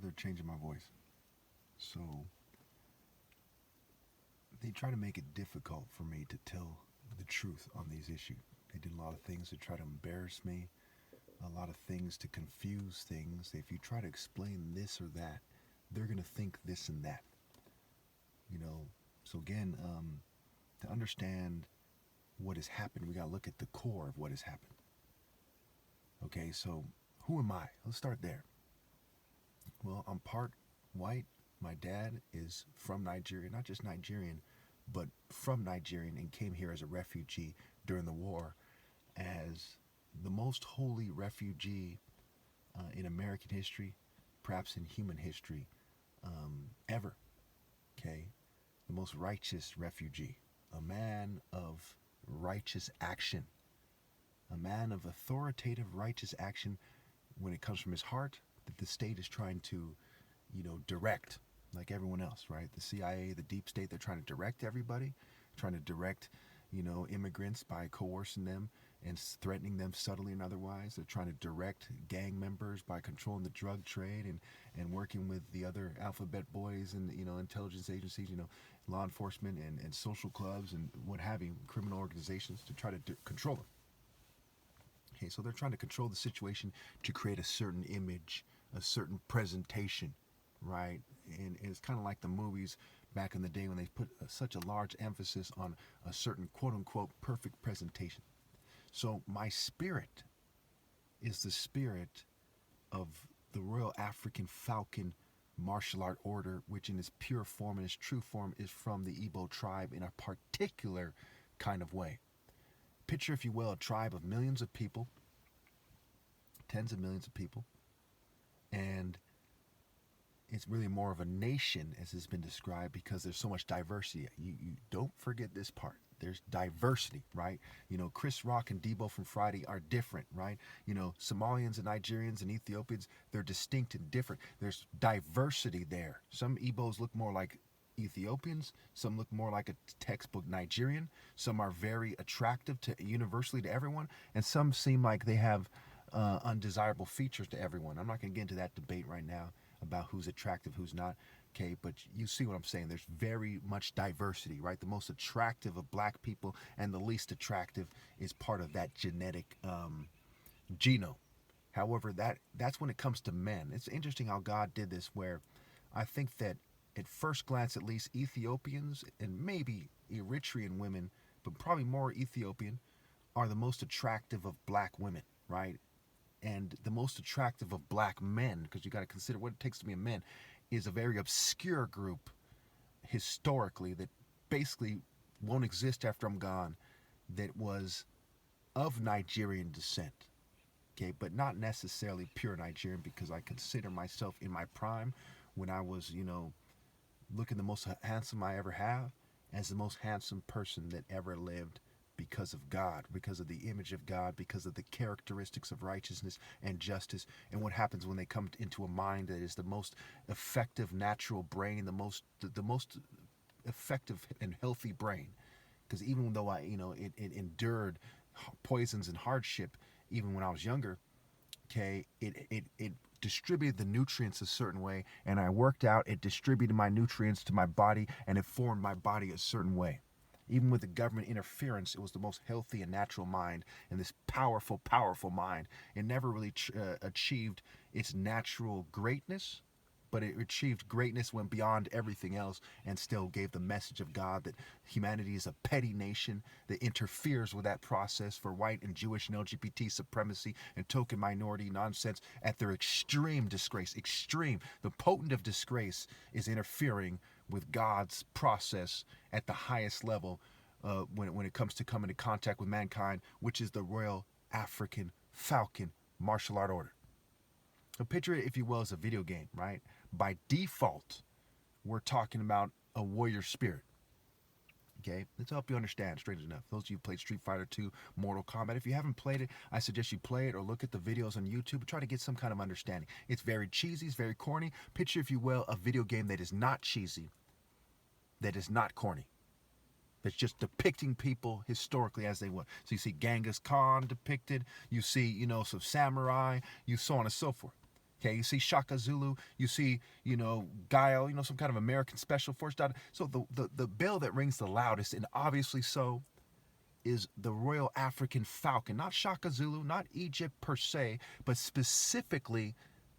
they're changing my voice. So they try to make it difficult for me to tell the truth on these issues. They did a lot of things to try to embarrass me, a lot of things to confuse things. If you try to explain this or that, they're going to think this and that. You know, so again, to understand what has happened, we got to look at the core of what has happened. Okay, so who am I? Let's start there. Well, I'm part white. My dad is from Nigeria, not just Nigerian, but from Nigeria, and came here as a refugee during the war as the most holy refugee in American history, perhaps in human history, ever. Okay, the most righteous refugee, a man of righteous action, a man of authoritative righteous action when it comes from his heart that the state is trying to, direct like everyone else, right? The CIA, the deep state, they're trying to direct everybody, trying to direct, immigrants by coercing them and threatening them subtly and otherwise. They're trying to direct gang members by controlling the drug trade and working with the other alphabet boys and, intelligence agencies, law enforcement and social clubs and what have you, criminal organizations to try to control them. Okay, so they're trying to control the situation to create a certain image, a certain presentation, right? And it's kind of like the movies back in the day when they put such a large emphasis on a certain quote unquote perfect presentation. So my spirit is the spirit of the Royal African Falcon martial art order, which in its pure form and its true form is from the Igbo tribe in a particular kind of way. Picture, if you will, a tribe of millions of people, tens of millions of people, and it's really more of a nation as it's been described because there's so much diversity. You don't forget this part. There's diversity, right? Chris Rock and Debo from Friday are different, right? Somalians and Nigerians and Ethiopians, they're distinct and different. There's diversity there. Some Igbos look more like Ethiopians, some look more like a textbook Nigerian, some are very attractive to universally to everyone, and some seem like they have undesirable features to everyone. I'm not going to get into that debate right now about who's attractive, who's not. Okay, but you see what I'm saying. There's very much diversity, right? The most attractive of black people and the least attractive is part of that genetic genome. However, that's when it comes to men. It's interesting how God did this, where I think that at first glance, at least, Ethiopians and maybe Eritrean women, but probably more Ethiopian, are the most attractive of black women, right? And the most attractive of black men, because you got to consider what it takes to be a man, is a very obscure group historically that basically won't exist after I'm gone, that was of Nigerian descent. Okay, but not necessarily pure Nigerian, because I consider myself in my prime when I was, looking the most handsome I ever have, as the most handsome person that ever lived, because of God, because of the image of God, because of the characteristics of righteousness and justice, and what happens when they come into a mind that is the most effective natural brain, the most effective and healthy brain. Because even though it endured poisons and hardship, even when I was younger, okay, it distributed the nutrients a certain way, and I worked out, it distributed my nutrients to my body, and it formed my body a certain way. Even with the government interference, it was the most healthy and natural mind, and this powerful, powerful mind. It never really achieved its natural greatness, but it achieved greatness, went beyond everything else, and still gave the message of God that humanity is a petty nation that interferes with that process for white and Jewish and LGBT supremacy and token minority nonsense at their extreme disgrace. Extreme. The potent of disgrace is interfering with God's process at the highest level when it comes to coming into contact with mankind, which is the Royal African Falcon martial art order. So picture it, if you will, as a video game, right? By default, we're talking about a warrior spirit. Okay, let's help you understand, strange enough. Those of you who played Street Fighter 2, Mortal Kombat, if you haven't played it, I suggest you play it or look at the videos on YouTube and try to get some kind of understanding. It's very cheesy, it's very corny. Picture, if you will, a video game that is not cheesy, that is not corny, that's just depicting people historically as they were. So you see Genghis Khan depicted, you see, some samurai, you so on and so forth. Okay, you see Shaka Zulu, you see, Guile, some kind of American special force. So the bell that rings the loudest, and obviously so, is the Royal African Falcon. Not Shaka Zulu, not Egypt per se, but specifically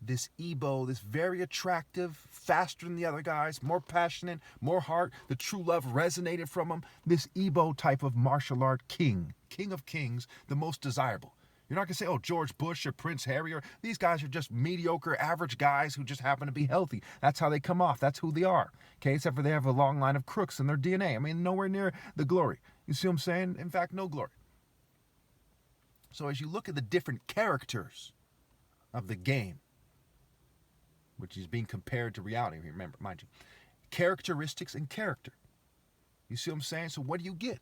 this Igbo, this very attractive, faster than the other guys, more passionate, more heart. The true love resonated from him. This Igbo type of martial art king of kings, the most desirable. You're not going to say, oh, George Bush or Prince Harry, or these guys are just mediocre, average guys who just happen to be healthy. That's how they come off. That's who they are. Okay, except for they have a long line of crooks in their DNA. I mean, nowhere near the glory. You see what I'm saying? In fact, no glory. So as you look at the different characters of the game, which is being compared to reality, remember, mind you, characteristics and character. You see what I'm saying? So what do you get?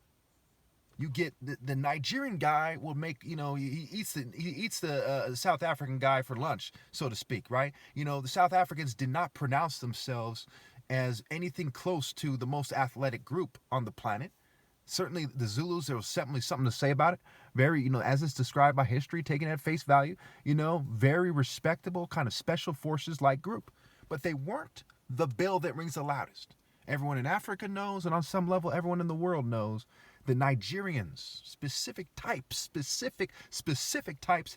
You get the Nigerian guy will make, he eats the South African guy for lunch, so to speak, right? The South Africans did not pronounce themselves as anything close to the most athletic group on the planet. Certainly the Zulus, there was certainly something to say about it. Very, as it's described by history, taken at face value, very respectable kind of special forces like group. But they weren't the bell that rings the loudest. Everyone in Africa knows, and on some level, everyone in the world knows, the Nigerians, specific types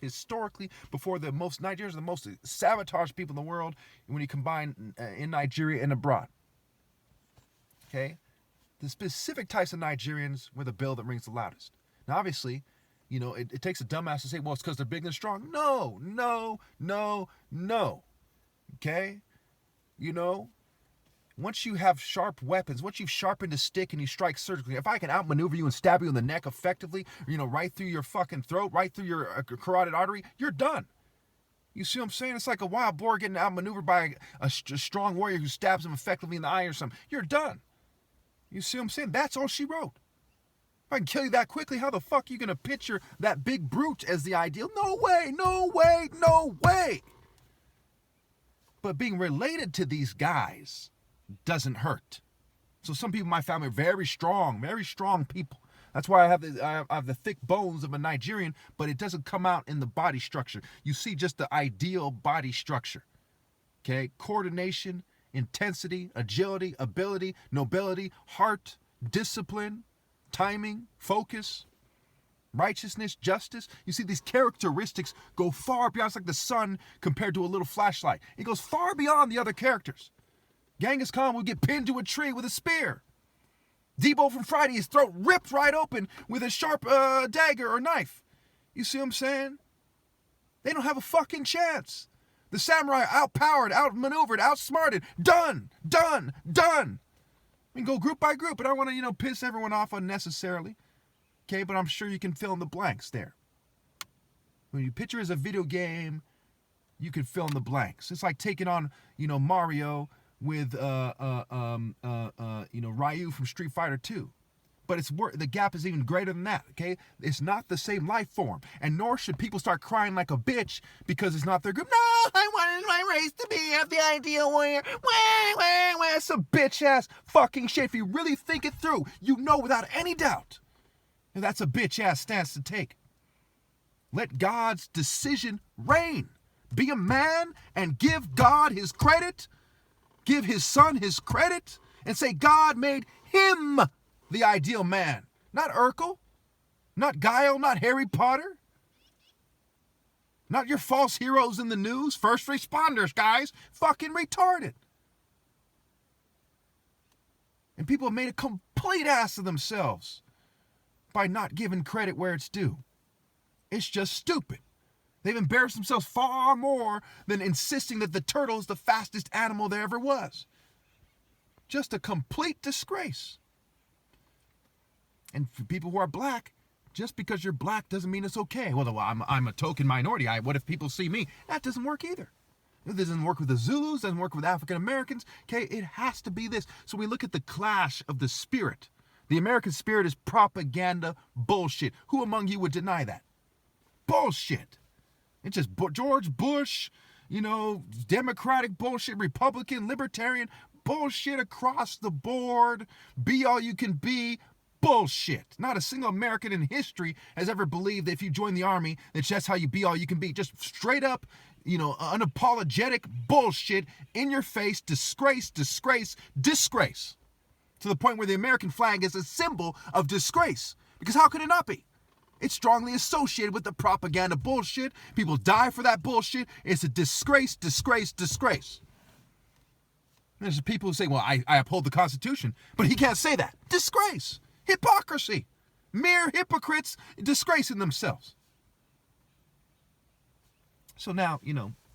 historically, before the most Nigerians, the most sabotaged people in the world when you combine in Nigeria and abroad. Okay? The specific types of Nigerians were the bell that rings the loudest. Now, obviously, it takes a dumbass to say, well, it's because they're big and strong. No. Okay? Once you have sharp weapons, once you've sharpened a stick and you strike surgically, if I can outmaneuver you and stab you in the neck effectively, right through your fucking throat, right through your carotid artery, you're done. You see what I'm saying? It's like a wild boar getting outmaneuvered by a strong warrior who stabs him effectively in the eye or something. You're done. You see what I'm saying? That's all she wrote. If I can kill you that quickly, how the fuck are you going to picture that big brute as the ideal? No way. But being related to these guys doesn't hurt. So some people in my family are very strong people. That's why I have the thick bones of a Nigerian, but it doesn't come out in the body structure. You see just the ideal body structure. Okay? Coordination, intensity, agility, ability, nobility, heart, discipline, timing, focus, righteousness, justice. You see, these characteristics go far beyond. It's like the sun compared to a little flashlight. It goes far beyond the other characters. Genghis Khan would get pinned to a tree with a spear. Debo from Friday, his throat ripped right open with a sharp dagger or knife. You see what I'm saying? They don't have a fucking chance. The samurai outpowered, outmaneuvered, outsmarted. Done. We can go group by group, but I don't want to, piss everyone off unnecessarily. Okay, but I'm sure you can fill in the blanks there. When you picture it as a video game, you can fill in the blanks. It's like taking on, Mario with Ryu from Street Fighter 2. But the gap is even greater than that, okay? It's not the same life form. And nor should people start crying like a bitch because it's not their group. No, I wanted my race to be of the ideal warrior. Wah. Some bitch-ass fucking shit. If you really think it through, you know without any doubt that that's a bitch-ass stance to take. Let God's decision reign. Be a man and give God his credit. Give his son his credit and say God made him the ideal man. Not Urkel, not Guile, not Harry Potter, not your false heroes in the news, first responders, guys. Fucking retarded. And people have made a complete ass of themselves by not giving credit where it's due. It's just stupid. They've embarrassed themselves far more than insisting that the turtle is the fastest animal there ever was. Just a complete disgrace. And for people who are black, just because you're black doesn't mean it's okay. Well, I'm a token minority. What if people see me? That doesn't work either. It doesn't work with the Zulus, doesn't work with African Americans. Okay, it has to be this. So we look at the clash of the spirit. The American spirit is propaganda bullshit. Who among you would deny that? Bullshit. It's just George Bush, Democratic bullshit, Republican, Libertarian bullshit across the board. Be all you can be. Bullshit. Not a single American in history has ever believed that if you join the army, that's how you be all you can be. Just straight up, unapologetic bullshit, in your face, disgrace, disgrace, disgrace. To the point where the American flag is a symbol of disgrace. Because how could it not be? It's strongly associated with the propaganda bullshit. People die for that bullshit. It's a disgrace, disgrace, disgrace. There's people who say, well, I uphold the Constitution, but he can't say that. Disgrace. Hypocrisy. Mere hypocrites disgracing themselves. So now,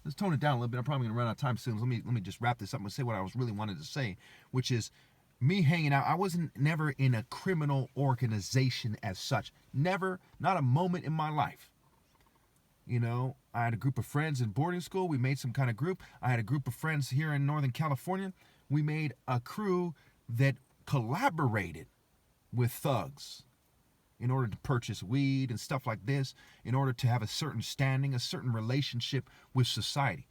let's tone it down a little bit. I'm probably going to run out of time soon. Let me just wrap this up and say what I was really wanted to say, which is me hanging out. I wasn't never in a criminal organization as such. Never, not a moment in my life. I had a group of friends in boarding school. We made some kind of group. I had a group of friends here in Northern California. We made a crew that collaborated with thugs in order to purchase weed and stuff like this, in order to have a certain standing, a certain relationship with society.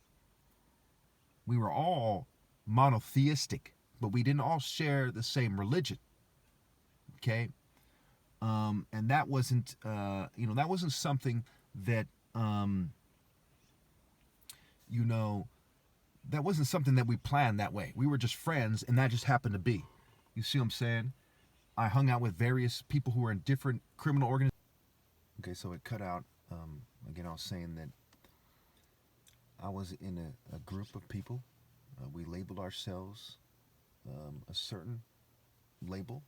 We were all monotheistic, but we didn't all share the same religion. Okay? And that wasn't, that wasn't something that, that wasn't something that we planned that way. We were just friends, and that just happened to be. You see what I'm saying? I hung out with various people who were in different criminal organizations. Okay, so it cut out. Again, I was saying that I was in a group of people. We labeled ourselves a certain label.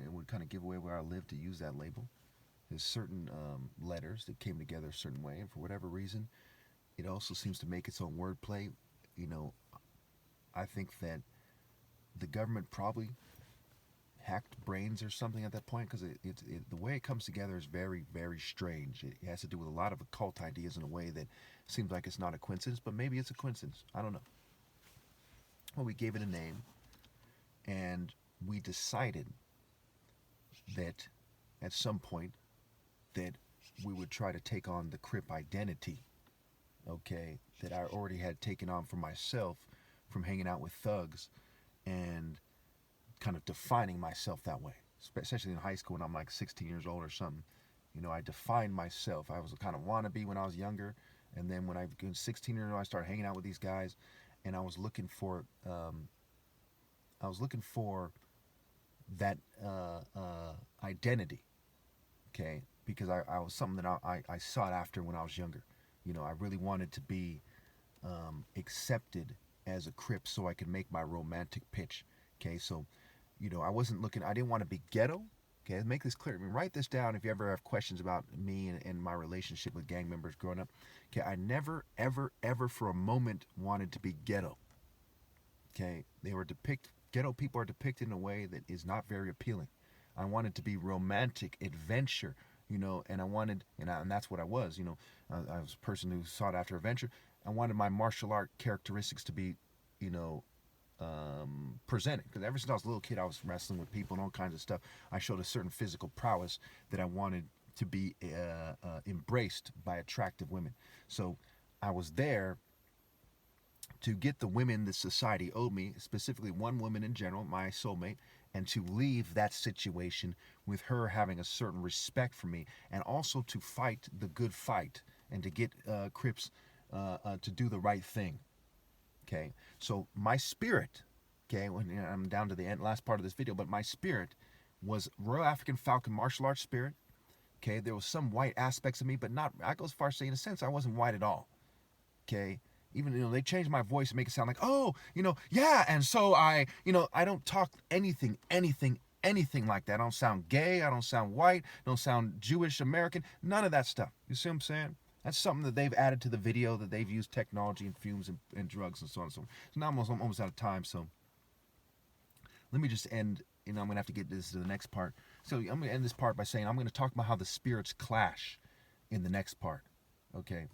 It would kind of give away where I lived to use that label. There's certain letters that came together a certain way, and for whatever reason, it also seems to make its own wordplay. I think that the government probably hacked brains or something at that point, because the way it comes together is very, very strange. It has to do with a lot of occult ideas in a way that seems like it's not a coincidence, but maybe it's a coincidence. I don't know. Well, we gave it a name, and we decided that at some point that we would try to take on the Crip identity, okay, that I already had taken on for myself from hanging out with thugs and kind of defining myself that way, especially in high school when I'm like 16 years old or something. I defined myself. I was a kind of wannabe when I was younger, and then when I became 16 years old, I started hanging out with these guys, and I was looking for that identity, okay, because I was something that I sought after when I was younger. I really wanted to be accepted as a Crip so I could make my romantic pitch, okay. So I wasn't looking, I didn't want to be ghetto. Okay, make this clear. Write this down if you ever have questions about me and my relationship with gang members growing up. Okay, I never, ever, ever for a moment wanted to be ghetto. Okay, ghetto people are depicted in a way that is not very appealing. I wanted to be romantic, adventure, and I wanted, and that's what I was, I was a person who sought after adventure. I wanted my martial art characteristics to be, presented, because ever since I was a little kid, I was wrestling with people and all kinds of stuff. I showed a certain physical prowess that I wanted to be embraced by attractive women. So I was there to get the women that society owed me, specifically one woman in general, my soulmate, and to leave that situation with her having a certain respect for me, and also to fight the good fight and to get Crips to do the right thing. Okay, so my spirit, okay, when I'm down to the end, last part of this video, but my spirit was Royal African Falcon martial arts spirit. Okay, there was some white aspects of me, but not, I go as far as saying, in a sense, I wasn't white at all. Okay, even, they changed my voice to make it sound like, oh, yeah, and so I don't talk anything like that. I don't sound gay, I don't sound white, I don't sound Jewish American, none of that stuff. You see what I'm saying? That's something that they've added to the video, that they've used technology and fumes and drugs and so on and so on. So now I'm almost out of time, so let me just end, I'm going to have to get this to the next part. So I'm going to end this part by saying I'm going to talk about how the spirits clash in the next part, okay?